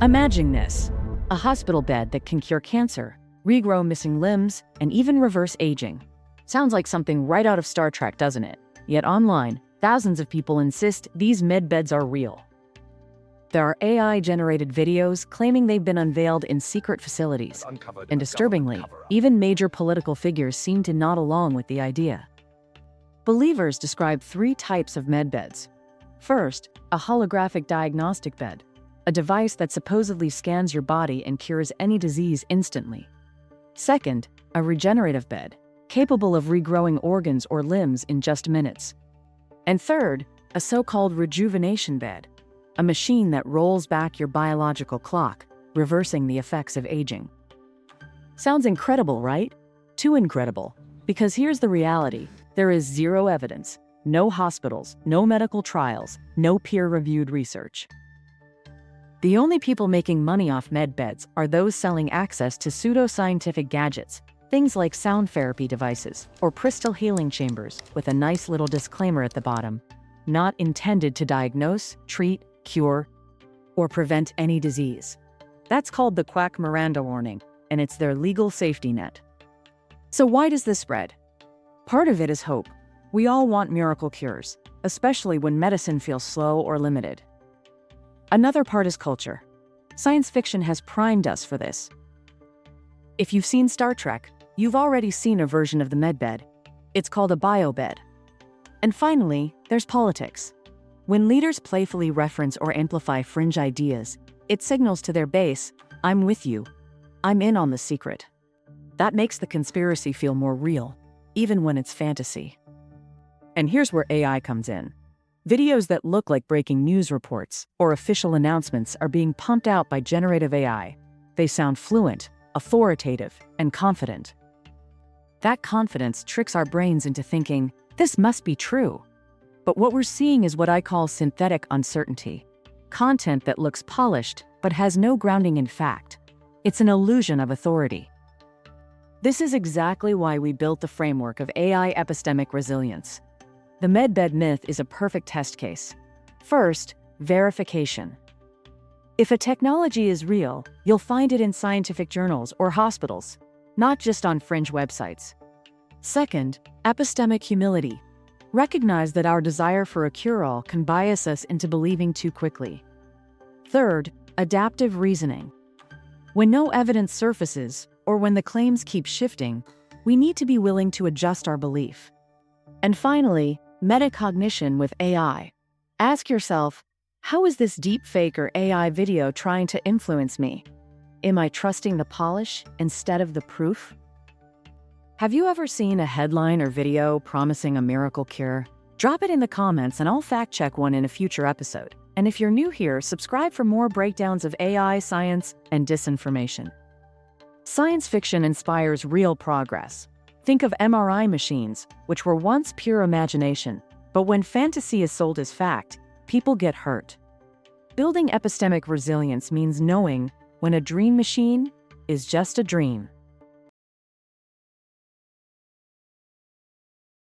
Imagine this: a hospital bed that can cure cancer, regrow missing limbs, and even reverse aging. Sounds like something right out of Star Trek, doesn't it? Yet online, thousands of people insist these MedBeds are real. There are AI-generated videos claiming they've been unveiled in secret facilities. And disturbingly, even major political figures seem to nod along with the idea. Believers describe 3 types of MedBeds. First, a holographic diagnostic bed, a device that supposedly scans your body and cures any disease instantly. Second, a regenerative bed, capable of regrowing organs or limbs in just minutes. And third, a so-called rejuvenation bed, a machine that rolls back your biological clock, reversing the effects of aging. Sounds incredible, right? Too incredible. Because here's the reality: there is zero evidence, no hospitals, no medical trials, no peer-reviewed research. The only people making money off MedBeds are those selling access to pseudoscientific gadgets, things like sound therapy devices or crystal healing chambers with a nice little disclaimer at the bottom: not intended to diagnose, treat, cure, or prevent any disease. That's called the quack Miranda warning, and it's their legal safety net. So why does this spread? Part of it is hope. We all want miracle cures, especially when medicine feels slow or limited. Another part is culture. Science fiction has primed us for this. If you've seen Star Trek, you've already seen a version of the MedBed. It's called a biobed. And finally, there's politics. When leaders playfully reference or amplify fringe ideas, it signals to their base, "I'm with you. I'm in on the secret." That makes the conspiracy feel more real, even when it's fantasy. And here's where AI comes in. Videos that look like breaking news reports or official announcements are being pumped out by generative AI. They sound fluent, authoritative, and confident. That confidence tricks our brains into thinking, this must be true. But what we're seeing is what I call synthetic uncertainty. Content that looks polished but has no grounding in fact. It's an illusion of authority. This is exactly why we built the framework of AI-Epistemic Resilience. The MedBed myth is a perfect test case. First, verification. If a technology is real, you'll find it in scientific journals or hospitals, not just on fringe websites. Second, epistemic humility. Recognize that our desire for a cure-all can bias us into believing too quickly. Third, adaptive reasoning. When no evidence surfaces, or when the claims keep shifting, we need to be willing to adjust our belief. And finally, metacognition with AI. Ask yourself, how is this deepfake or AI video trying to influence me? Am I trusting the polish instead of the proof? Have you ever seen a headline or video promising a miracle cure? Drop it in the comments and I'll fact-check one in a future episode. And if you're new here, subscribe for more breakdowns of AI, science, and disinformation. Science fiction inspires real progress. Think of MRI machines, which were once pure imagination, but when fantasy is sold as fact, people get hurt. Building epistemic resilience means knowing when a dream machine is just a dream.